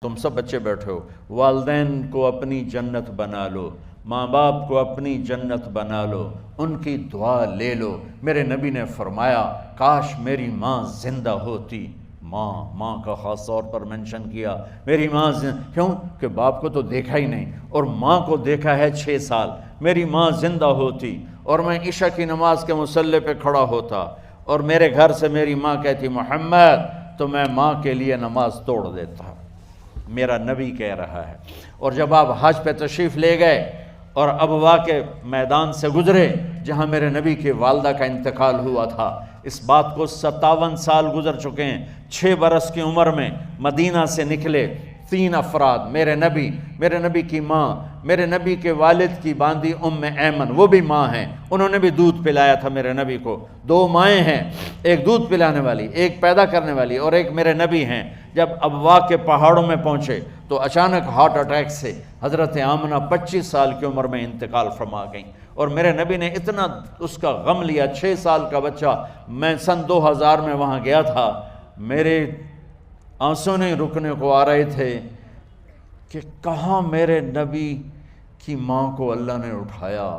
تم سب بچے بیٹھے ہو، والدین کو اپنی جنت بنا لو، ماں باپ کو اپنی جنت بنا لو، ان کی دعا لے لو۔ میرے نبی نے فرمایا کاش میری ماں زندہ ہوتی۔ ماں کا خاص طور پر منشن کیا، میری ماں کیوں کہ باپ کو تو دیکھا ہی نہیں، اور ماں کو دیکھا ہے 6 سال۔ میری ماں زندہ ہوتی اور میں عشاء کی نماز کے مصلی پہ کھڑا ہوتا اور میرے گھر سے میری ماں کہتی محمد، تو میں ماں کے لیے نماز توڑ دیتا۔ میرا نبی کہہ رہا ہے۔ اور جب آپ حج پہ تشریف لے گئے اور ابوا کے میدان سے گزرے جہاں میرے نبی کی والدہ کا انتقال ہوا تھا، اس بات کو 57 سال گزر چکے ہیں۔ 6 برس کی عمر میں مدینہ سے نکلے 3 افراد، میرے نبی کی ماں، میرے نبی کے والد کی باندی ایمن، وہ بھی ماں ہیں، انہوں نے بھی دودھ پلایا تھا میرے نبی کو۔ 2 مائیں ہیں، ایک دودھ پلانے والی، ایک پیدا کرنے والی، اور ایک میرے نبی ہیں۔ جب ابوا کے پہاڑوں میں پہنچے تو اچانک ہارٹ اٹیک سے حضرت آمنہ 25 سال کی عمر میں انتقال فرما گئیں، اور میرے نبی نے اتنا اس کا غم لیا۔ 6 سال کا بچہ، میں سن 2000 میں وہاں گیا تھا، میرے آنسو نہیں رکنے کو آ رہے تھے کہ کہاں میرے نبی کی ماں کو اللہ نے اٹھایا،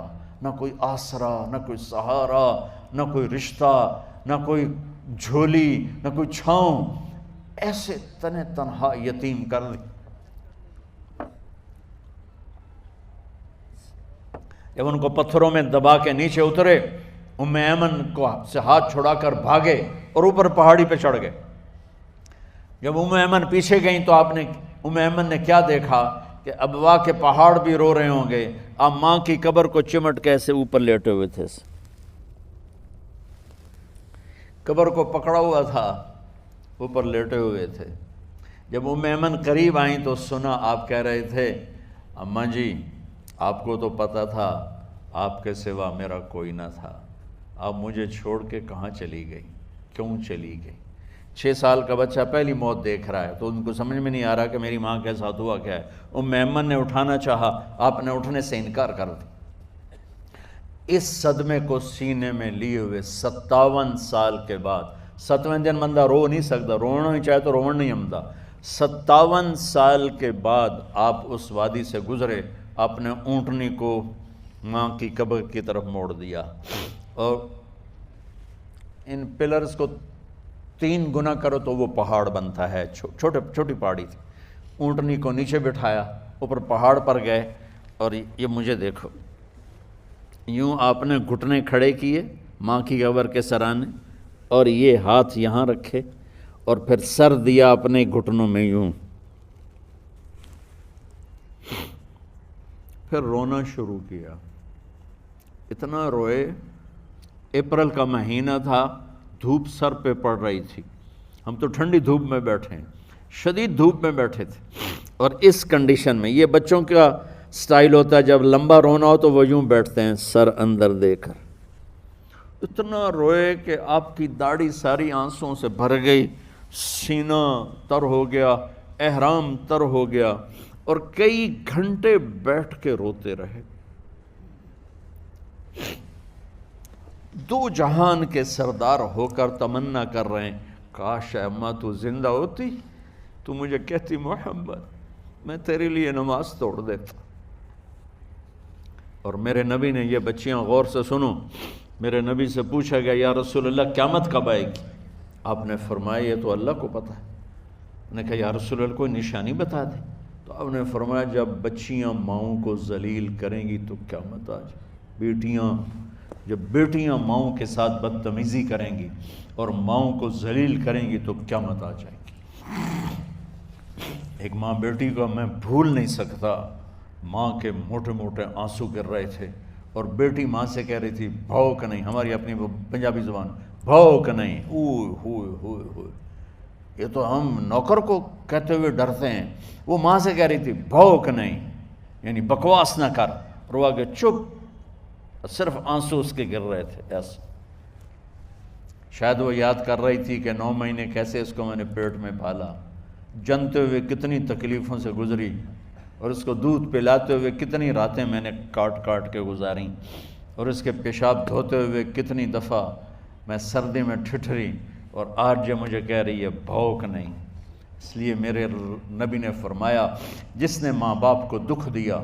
نہ کوئی آسرا، نہ کوئی سہارا، نہ کوئی رشتہ، نہ کوئی جھولی، نہ کوئی چھاؤں، ایسے تنہا یتیم کر دی۔ جب ان کو پتھروں میں دبا کے نیچے اترے، ایمن کو سے ہاتھ چھڑا کر بھاگے اور اوپر پہاڑی پہ چڑھ گئے۔ جب ایمن پیچھے گئیں تو ایمن نے کیا دیکھا کہ ابوا کے پہاڑ بھی رو رہے ہوں گے، آپ ماں کی قبر کو چمٹ کے ایسے اوپر لیٹے ہوئے تھے، قبر کو پکڑا ہوا تھا، اوپر لیٹے ہوئے تھے۔ جب ایمن قریب آئیں تو سنا آپ کہہ رہے تھے اماں جی، آپ کو تو پتہ تھا آپ کے سوا میرا کوئی نہ تھا، آپ مجھے چھوڑ کے کہاں چلی گئی، کیوں چلی گئی؟ 6 سال کا بچہ پہلی موت دیکھ رہا ہے تو ان کو سمجھ میں نہیں آ رہا کہ میری ماں کے ساتھ ہوا کیا ہے۔ ایمن نے اٹھانا چاہا، آپ نے اٹھنے سے انکار کر دی۔ اس صدمے کو سینے میں لیے ہوئے 57 سال کے بعد، 7ویں دن بندہ رو نہیں سکتا، رونا ہی چاہے تو رونا نہیں آمدا، 57 سال کے بعد آپ اس وادی سے گزرے، آپ نے اونٹنی کو ماں کی قبر کی طرف موڑ دیا، اور ان پلرز کو 3 گنا کرو تو وہ پہاڑ بنتا ہے، چھوٹی پہاڑی تھی۔ اونٹنی کو نیچے بٹھایا، اوپر پہاڑ پر گئے، اور یہ مجھے دیکھو، یوں آپ نے گھٹنے کھڑے کیے ماں کی قبر کے سرانے، اور یہ ہاتھ یہاں رکھے، اور پھر سر دیا اپنے گھٹنوں میں یوں، پھر رونا شروع کیا۔ اتنا روئے، اپریل کا مہینہ تھا، دھوپ سر پہ پڑ رہی تھی، ہم تو ٹھنڈی دھوپ میں بیٹھے ہیں، شدید دھوپ میں بیٹھے تھے، اور اس کنڈیشن میں یہ بچوں کا سٹائل ہوتا ہے، جب لمبا رونا ہو تو وہ یوں بیٹھتے ہیں سر اندر دے کر۔ اتنا روئے کہ آپ کی داڑھی ساری آنسوں سے بھر گئی، سینہ تر ہو گیا، احرام تر ہو گیا، اور کئی گھنٹے بیٹھ کے روتے رہے۔ 2 جہان کے سردار ہو کر تمنا کر رہے ہیں کاش اماں تو زندہ ہوتی، تو مجھے کہتی محمد میں تیرے لیے نماز توڑ دیتا۔ اور میرے نبی نے، یہ بچیاں غور سے سنو، میرے نبی سے پوچھا گیا یا رسول اللہ قیامت کب آئے گی؟ آپ نے فرمایا یہ تو اللہ کو پتہ ہے۔ نے کہا یا رسول اللہ کوئی نشانی بتا دیں؟ تو آپ نے فرمایا جب بچیاں ماؤں کو ذلیل کریں گی تو قیامت آ جائے۔ جب بیٹیاں ماؤں کے ساتھ بدتمیزی کریں گی اور ماؤں کو ذلیل کریں گی تو قیامت آ جائے گی۔ ایک ماں بیٹی کو میں بھول نہیں سکتا، ماں کے موٹے موٹے آنسو گر رہے تھے، اور بیٹی ماں سے کہہ رہی تھی بھوک نہیں، ہماری اپنی پنجابی زبان، بھوک نہیں، اوئے ہوئے ہوئے ہوئے، یہ تو ہم نوکر کو کہتے ہوئے ڈرتے ہیں، وہ ماں سے کہہ رہی تھی بھوک نہیں، یعنی بکواس نہ کر، روا کے چپ، صرف آنسو اس کے گر رہے تھے ایسا۔ شاید وہ یاد کر رہی تھی کہ 9 مہینے کیسے اس کو میں نے پیٹ میں پالا، جنتے ہوئے کتنی تکلیفوں سے گزری، اور اس کو دودھ پلاتے ہوئے کتنی راتیں میں نے کاٹ کاٹ کے گزاریں، اور اس کے پیشاب دھوتے ہوئے کتنی دفعہ میں سردی میں ٹھٹھری، اور آج یہ مجھے کہہ رہی ہے بھوک نہیں۔ اس لیے میرے نبی نے فرمایا جس نے ماں باپ کو دکھ دیا،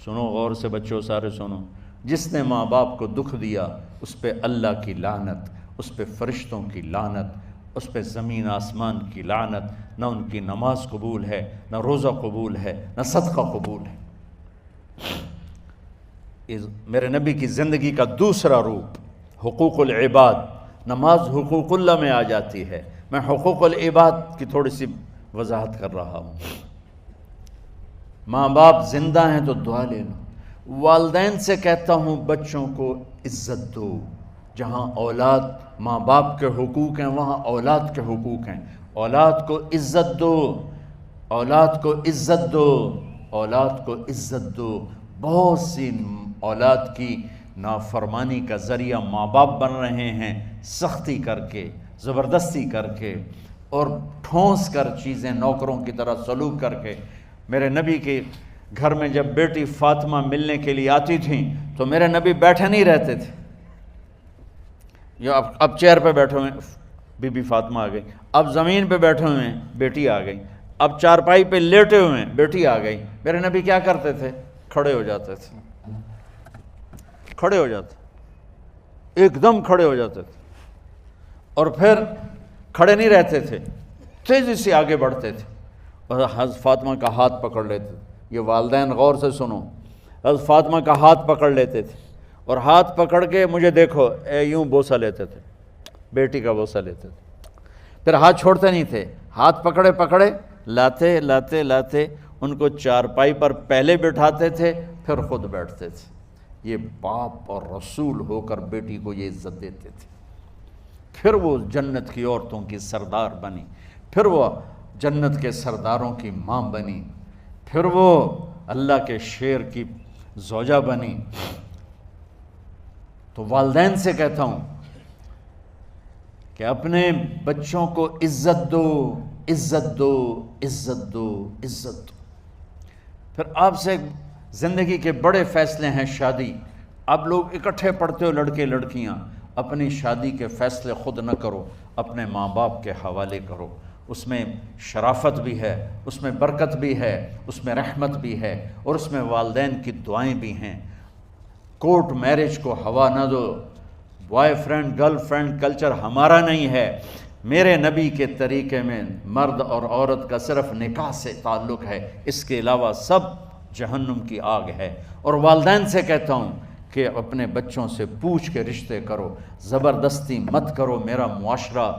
سنو غور سے بچوں سارے سنو، جس نے ماں باپ کو دکھ دیا اس پہ اللہ کی لعنت، اس پہ فرشتوں کی لعنت، اس پہ زمین آسمان کی لعنت، نہ ان کی نماز قبول ہے، نہ روزہ قبول ہے، نہ صدقہ قبول ہے۔ میرے نبی کی زندگی کا دوسرا روپ حقوق العباد، نماز حقوق اللہ میں آ جاتی ہے، میں حقوق العباد کی تھوڑی سی وضاحت کر رہا ہوں۔ ماں باپ زندہ ہیں تو دعا لے لو۔ والدین سے کہتا ہوں بچوں کو عزت دو، جہاں اولاد ماں باپ کے حقوق ہیں وہاں اولاد کے حقوق ہیں، اولاد کو عزت دو، اولاد کو عزت دو، اولاد کو عزت دو۔ بہت سی اولاد کی نافرمانی کا ذریعہ ماں باپ بن رہے ہیں، سختی کر کے، زبردستی کر کے اور ٹھونس کر چیزیں نوکروں کی طرح سلوک کر کے۔ میرے نبی کے گھر میں جب بیٹی فاطمہ ملنے کے لیے آتی تھیں تو میرے نبی بیٹھے نہیں رہتے تھے، یا اب چیئر پہ بیٹھے ہوئے بی بی فاطمہ آ گئی، اب زمین پہ بیٹھے ہوئے ہیں بیٹی آ گئی، اب چارپائی پہ لیٹے ہوئے ہیں بیٹی آ گئی۔ میرے نبی کیا کرتے تھے؟ کھڑے ہو جاتے تھے، کھڑے ہو جاتے، ایک دم کھڑے ہو جاتے تھے، اور پھر کھڑے نہیں رہتے تھے، تیزی سے آگے بڑھتے تھے اور حضرت فاطمہ کا ہاتھ پکڑ لیتے تھے۔ یہ والدین غور سے سنو، حضرت فاطمہ کا ہاتھ پکڑ لیتے تھے اور ہاتھ پکڑ کے مجھے دیکھو یوں بوسہ لیتے تھے، بیٹی کا بوسہ لیتے تھے، پھر ہاتھ چھوڑتے نہیں تھے، ہاتھ پکڑے پکڑے لاتے لاتے لاتے ان کو چارپائی پر پہلے بٹھاتے تھے پھر خود بیٹھتے تھے۔ یہ باپ اور رسول ہو کر بیٹی کو یہ عزت دیتے تھے۔ پھر وہ جنت کی عورتوں کی سردار بنی، پھر وہ جنت کے سرداروں کی ماں بنی، پھر وہ اللہ کے شیر کی زوجہ بنی۔ تو والدین سے کہتا ہوں کہ اپنے بچوں کو عزت دو، عزت دو، عزت دو، عزت دو۔ پھر آپ سے زندگی کے بڑے فیصلے ہیں شادی۔ اب لوگ اکٹھے پڑھتے ہو لڑکے لڑکیاں، اپنی شادی کے فیصلے خود نہ کرو، اپنے ماں باپ کے حوالے کرو۔ اس میں شرافت بھی ہے، اس میں برکت بھی ہے، اس میں رحمت بھی ہے، اور اس میں والدین کی دعائیں بھی ہیں۔ کورٹ میرج کو ہوا نہ دو، boy friend girl friend culture ہمارا نہیں ہے۔ میرے نبی کے طریقے میں مرد اور عورت کا صرف نکاح سے تعلق ہے، اس کے علاوہ سب جہنم کی آگ ہے۔ اور والدین سے کہتا ہوں کہ اپنے بچوں سے پوچھ کے رشتے کرو، زبردستی مت کرو۔ میرا معاشرہ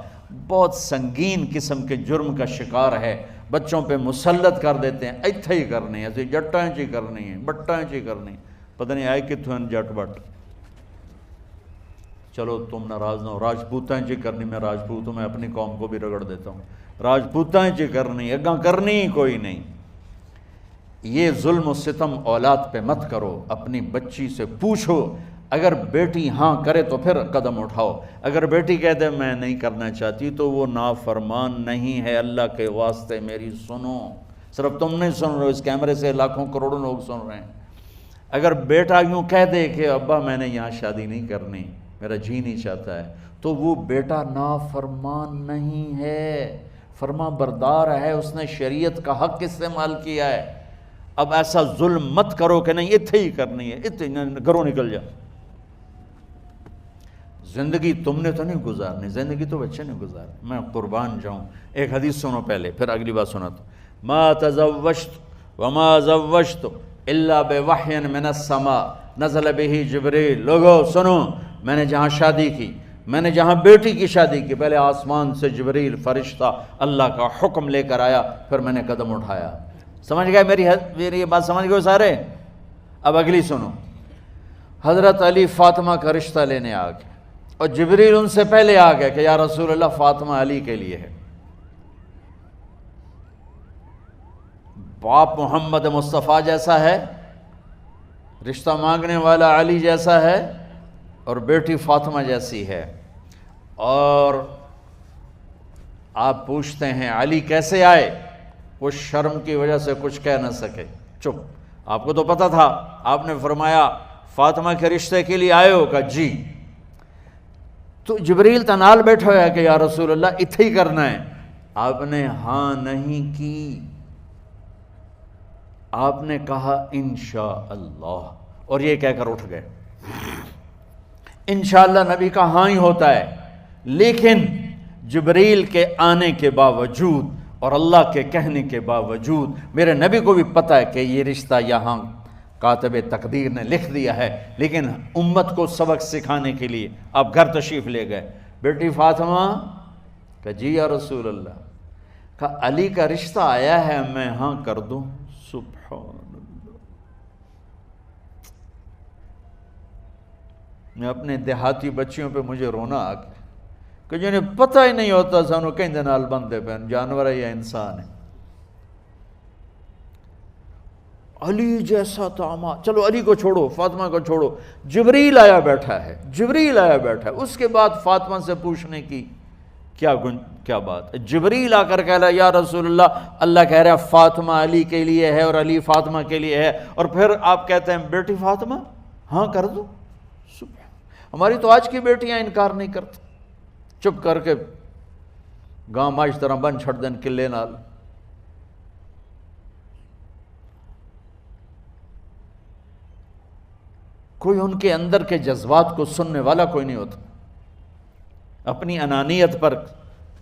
بہت سنگین قسم کے جرم کا شکار ہے، بچوں پہ مسلط کر دیتے ہیں، ایتھے ہی کرنی ہے، ایسے جٹائیں چی کرنی ہے، بٹائیں چی کرنی ہے، پتہ نہیں آئے کتوں ہیں جٹ بٹ۔ چلو تم ناراض نہ ہو، راجپوتائیں چی کرنی، میں راجپوت ہوں، میں اپنی قوم کو بھی رگڑ دیتا ہوں، راجپوتائیں چی کرنی، اگاں کرنی ہی کوئی نہیں۔ یہ ظلم و ستم اولاد پہ مت کرو، اپنی بچی سے پوچھو، اگر بیٹی ہاں کرے تو پھر قدم اٹھاؤ، اگر بیٹی کہہ دے میں نہیں کرنا چاہتی تو وہ نافرمان نہیں ہے۔ اللہ کے واسطے میری سنو، صرف تم نہیں سن رہے ہو، اس کیمرے سے لاکھوں کروڑوں لوگ سن رہے ہیں۔ اگر بیٹا یوں کہہ دے کہ ابا میں نے یہاں شادی نہیں کرنی، میرا جی نہیں چاہتا ہے، تو وہ بیٹا نافرمان نہیں ہے، فرما بردار ہے، اس نے شریعت کا حق استعمال کیا ہے۔ اب ایسا ظلم مت کرو کہ نہیں اتھے ہی کرنی ہے، اتھے گھروں نکل جا۔ زندگی تم نے تو نہیں گزارنی، زندگی تو بچے نے گزارنی، میں قربان جاؤں۔ ایک حدیث سنو پہلے، پھر اگلی بات سناتا ہوں۔ ما تزوجت وما زوجت الا بوحی من السماء نزل به جبریل۔ لوگو سنو، میں نے جہاں شادی کی، میں نے جہاں بیٹی کی شادی کی، پہلے آسمان سے جبریل فرشتہ اللہ کا حکم لے کر آیا، پھر میں نے قدم اٹھایا۔ سمجھ گئے میری یہ بات سمجھ گئے سارے؟ اب اگلی سنو۔ حضرت علی فاطمہ کا رشتہ لینے آ گئے اور جبریل ان سے پہلے آ گیا کہ یا رسول اللہ فاطمہ علی کے لیے ہے۔ باپ محمد مصطفیٰ جیسا ہے، رشتہ مانگنے والا علی جیسا ہے، اور بیٹی فاطمہ جیسی ہے۔ اور آپ پوچھتے ہیں علی کیسے آئے؟ وہ شرم کی وجہ سے کچھ کہہ نہ سکے، چپ۔ آپ کو تو پتہ تھا، آپ نے فرمایا فاطمہ کے رشتے کے لیے آئے ہو؟ کہا جی۔ تو جبریل تنال بیٹھا ہوا ہے کہ یا رسول اللہ اتھے ہی کرنا ہے، آپ نے ہاں نہیں کی، آپ نے کہا انشاءاللہ، اور یہ کہہ کر اٹھ گئے۔ انشاءاللہ نبی کا ہاں ہی ہوتا ہے، لیکن جبریل کے آنے کے باوجود اور اللہ کے کہنے کے باوجود میرے نبی کو بھی پتہ ہے کہ یہ رشتہ یہاں کاتب تقدیر نے لکھ دیا ہے، لیکن امت کو سبق سکھانے کے لیے آپ گھر تشریف لے گئے۔ بیٹی فاطمہ کہ جی یا رسول اللہ، کہا علی کا رشتہ آیا ہے، میں ہاں کر دوں؟ سبحان اللہ۔ میں اپنے دیہاتی بچیوں پہ مجھے رونا آ گیا کہ جنہیں پتہ ہی نہیں ہوتا سانو کہیں نال بندے پہ جانور ہے یا انسان ہے۔ علی جیسا داماد، چلو علی کو چھوڑو، فاطمہ کو چھوڑو، جبریل آیا بیٹھا ہے، جبریل آیا بیٹھا ہے۔ اس کے بعد فاطمہ سے پوچھنے کی کیا بات ہے؟ جبریل آ کر کہہ رہا یا رسول اللہ، اللہ کہہ رہا ہے فاطمہ علی کے لیے ہے اور علی فاطمہ کے لیے ہے، اور پھر آپ کہتے ہیں بیٹی فاطمہ ہاں کر دو۔ ہماری تو آج کی بیٹیاں انکار نہیں کرتی، چپ کر کے گاں ماش طرح بن چھڑ دن کلے نال۔ کوئی ان کے اندر کے جذبات کو سننے والا کوئی نہیں ہوتا، اپنی انانیت پر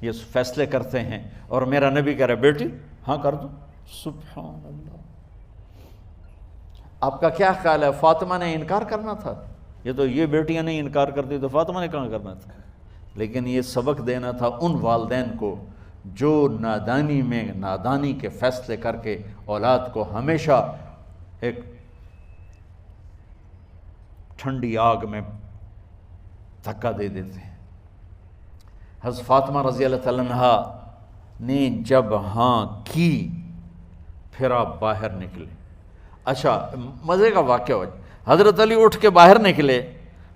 یہ فیصلے کرتے ہیں، اور میرا نبی کہہ رہا ہے بیٹی ہاں کر دو۔ سبحان اللہ۔ آپ کا کیا خیال ہے فاطمہ نے انکار کرنا تھا؟ یہ تو یہ بیٹیاں نہیں انکار کرتی تو فاطمہ نے کہاں کرنا تھا؟ لیکن یہ سبق دینا تھا ان والدین کو جو نادانی میں نادانی کے فیصلے کر کے اولاد کو ہمیشہ ایک ٹھنڈی آگ میں دھکا دے دیتے ہیں۔ حضرت فاطمہ رضی اللہ تعالیٰ عنہا نے جب ہاں کی پھر آپ باہر نکلے۔ اچھا مزے کا واقعہ ہو، حضرت علی اٹھ کے باہر نکلے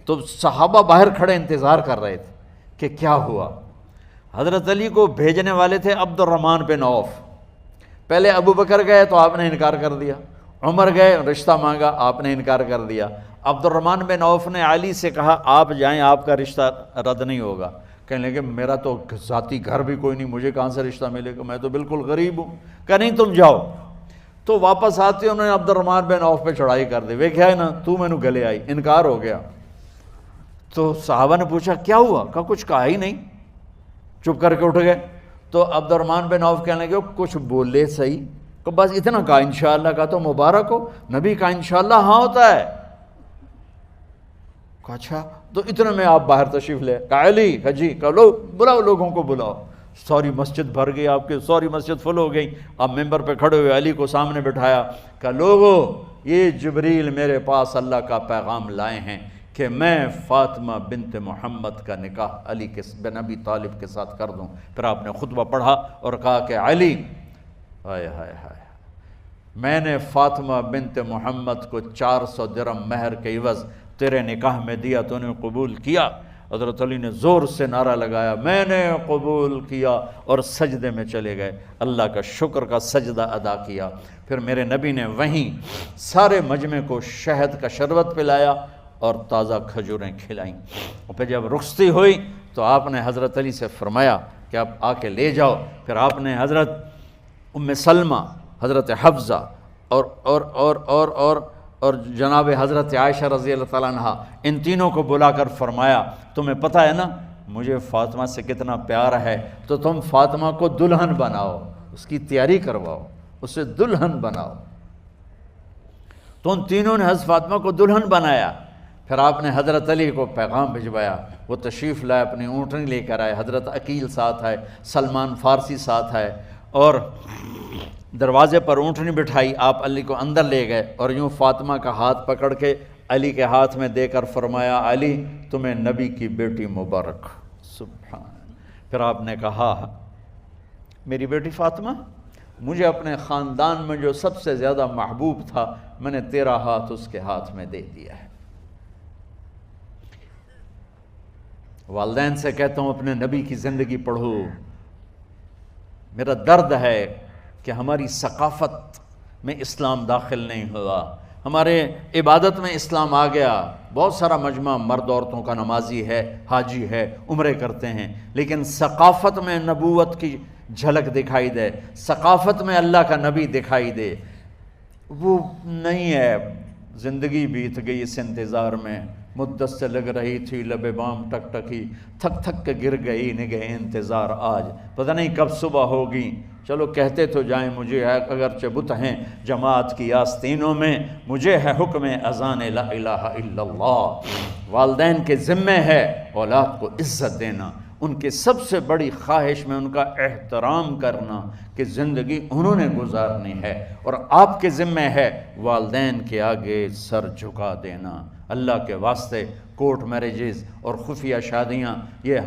تو صحابہ باہر کھڑے انتظار کر رہے تھے کہ کیا ہوا۔ حضرت علی کو بھیجنے والے تھے عبد الرحمن بن عوف، پہلے ابو بکر گئے تو آپ نے انکار کر دیا، عمر گئے رشتہ مانگا، آپ نے انکار کر دیا۔ عبد الرحمن بن عوف نے علی سے کہا آپ جائیں، آپ کا رشتہ رد نہیں ہوگا۔ کہنے لگے میرا تو ذاتی گھر بھی کوئی نہیں، مجھے کہاں سے رشتہ ملے گا، میں تو بالکل غریب ہوں۔ کہا نہیں تم جاؤ۔ تو واپس آتے انہوں نے عبد الرحمن بن عوف پہ چڑھائی کر دی، وہ کیا ہے نا تو میں نے گلے آئی، انکار ہو گیا۔ تو صحابہ نے پوچھا کیا ہوا؟ کہا کچھ کہا ہی نہیں، چپ کر کے اٹھ گئے۔ تو عبد الرحمن بن عوف کہنے لگے کچھ بولے صحیح، کہ بس اتنا کہا انشاءاللہ، کہا تو مبارک ہو، نبی کا انشاءاللہ ہاں ہوتا ہے۔ کہا اچھا، تو اتنے میں آپ باہر تشریف لے۔ کہا علی، کہا جی، کہا لو بلاؤ، لوگوں کو بلاؤ۔ ساری مسجد بھر گئی، آپ کی ساری مسجد فل ہو گئی۔ آپ ممبر پہ کھڑے ہوئے علی کو سامنے بٹھایا، کہا لوگو یہ جبریل میرے پاس اللہ کا پیغام لائے ہیں کہ میں فاطمہ بنت محمد کا نکاح علی کے بن ابی طالب کے ساتھ کر دوں۔ پھر آپ نے خطبہ پڑھا اور کہا کہ علی، ہائے ہائے ہائے، میں نے فاطمہ بنت محمد کو 400 درہم مہر کے عوض تیرے نکاح میں دیا، تو نے قبول کیا؟ حضرت علی نے زور سے نعرہ لگایا میں نے قبول کیا، اور سجدے میں چلے گئے، اللہ کا شکر کا سجدہ ادا کیا۔ پھر میرے نبی نے وہیں سارے مجمع کو شہد کا شربت پلایا اور تازہ کھجوریں کھلائیں، اور پھر جب رخصتی ہوئی تو آپ نے حضرت علی سے فرمایا کہ آپ آ کے لے جاؤ۔ پھر آپ نے حضرت ام سلمہ، حضرت حفصہ اور جناب حضرت عائشہ رضی اللہ تعالیٰ عنہ، ان تینوں کو بلا کر فرمایا تمہیں پتہ ہے نا مجھے فاطمہ سے کتنا پیار ہے، تو تم فاطمہ کو دلہن بناؤ، اس کی تیاری کرواؤ، اسے دلہن بناؤ۔ تو ان تینوں نے حضرت فاطمہ کو دلہن بنایا۔ پھر آپ نے حضرت علی کو پیغام بھجوایا، وہ تشریف لائے، اپنی اونٹنی لے کر آئے، حضرت عقیل ساتھ ہے، سلمان فارسی ساتھ ہے، اور دروازے پر اونٹنی بٹھائی، آپ علی کو اندر لے گئے اور یوں فاطمہ کا ہاتھ پکڑ کے علی کے ہاتھ میں دے کر فرمایا علی تمہیں نبی کی بیٹی مبارک۔ سبحان۔ پھر آپ نے کہا میری بیٹی فاطمہ، مجھے اپنے خاندان میں جو سب سے زیادہ محبوب تھا میں نے تیرا ہاتھ اس کے ہاتھ میں دے دیا ہے۔ والدین سے کہتا ہوں اپنے نبی کی زندگی پڑھو۔ میرا درد ہے کہ ہماری ثقافت میں اسلام داخل نہیں ہوا، ہمارے عبادت میں اسلام آ گیا، بہت سارا مجمع مرد عورتوں کا نمازی ہے، حاجی ہے، عمرے کرتے ہیں، لیکن ثقافت میں نبوت کی جھلک دکھائی دے، ثقافت میں اللہ کا نبی دکھائی دے، وہ نہیں ہے۔ زندگی بیت گئی اس انتظار میں، مدت سے لگ رہی تھی لب بام ٹک ٹکی، تھک تھک کے گر گئی نگہ انتظار آج، پتہ نہیں کب صبح ہوگی۔ چلو کہتے تو جائیں مجھے ہے اگرچہ بت ہیں جماعت کی آستینوں میں، مجھے ہے حکم اذان لا الہ الا اللہ۔ والدین کے ذمہ ہے اولاد کو عزت دینا، ان کے سب سے بڑی خواہش میں ان کا احترام کرنا کہ زندگی انہوں نے گزارنی ہے، اور آپ کے ذمہ ہے والدین کے آگے سر جھکا دینا۔ اللہ کے واسطے کورٹ میرجز اور خفیہ شادیاں یہ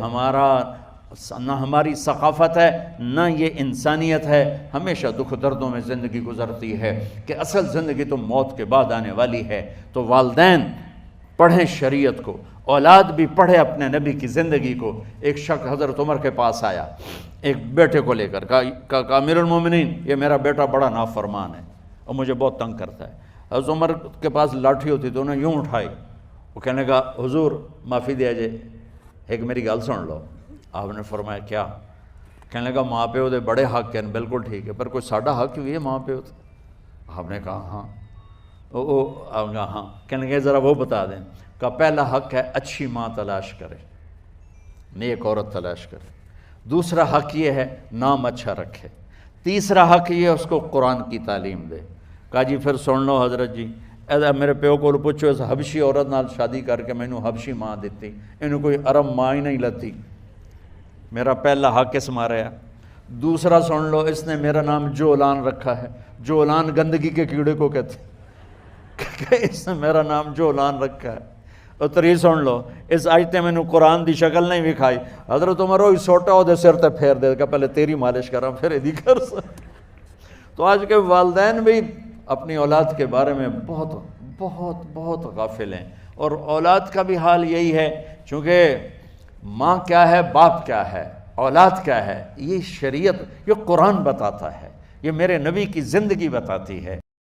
نہ ہماری ثقافت ہے نہ یہ انسانیت ہے۔ ہمیشہ دکھ دردوں میں زندگی گزرتی ہے کہ اصل زندگی تو موت کے بعد آنے والی ہے۔ تو والدین پڑھیں شریعت کو، اولاد بھی پڑھے اپنے نبی کی زندگی کو۔ ایک شخص حضرت عمر کے پاس آیا ایک بیٹے کو لے کر، کہا امیر المومنین یہ میرا بیٹا بڑا نافرمان ہے اور مجھے بہت تنگ کرتا ہے۔ حضرت عمر کے پاس لاٹھی ہوتی تو انہوں نے یوں اٹھائی، وہ کہنے لگا حضور معافی دیا جائے، ایک میری گل سن لو۔ آپ نے فرمایا کیا؟ کہنے لگا ماں پیو دے بڑے حق ہیں، بالکل ٹھیک ہے، پر کوئی ساڈا حق بھی ہے ماں پیو تے؟ آپ نے کہا ہاں۔ آپ نے کہا ہاں۔ کہنے لگے ذرا وہ بتا دیں۔ کہا پہلا حق ہے اچھی ماں تلاش کرے، نیک عورت تلاش کرے۔ دوسرا حق یہ ہے نام اچھا رکھے۔ تیسرا حق یہ ہے اس کو قرآن کی تعلیم دے۔ کہا جی پھر سن لو حضرت جی، میرے پیو کو پوچھو اس حبشی عورت نال شادی کر کے مینوں حبشی ماں دیتی، انہوں کوئی عرب ماں ہی نہیں لتی۔ میرا پہلا حق اس مارا ہے۔ دوسرا سن لو، اس نے میرا نام جولان رکھا ہے، جولان گندگی کے کیڑے کو کہتے کہ اس نے میرا نام جولان رکھا ہے۔ اور تری سن لو، اس آج تے مینوں قرآن دی شکل نہیں وکھائی، حضرت عمر ہوئی سوٹا وہ دے سر تے پھیر دے کہ پہلے تیری مالش کراں پھر ایدی کر سکتا۔ تو آج کے والدین بھی اپنی اولاد کے بارے میں بہت بہت بہت غافل ہیں، اور اولاد کا بھی حال یہی ہے، چونکہ ماں کیا ہے، باپ کیا ہے، اولاد کیا ہے، یہ شریعت، یہ قرآن بتاتا ہے، یہ میرے نبی کی زندگی بتاتی ہے۔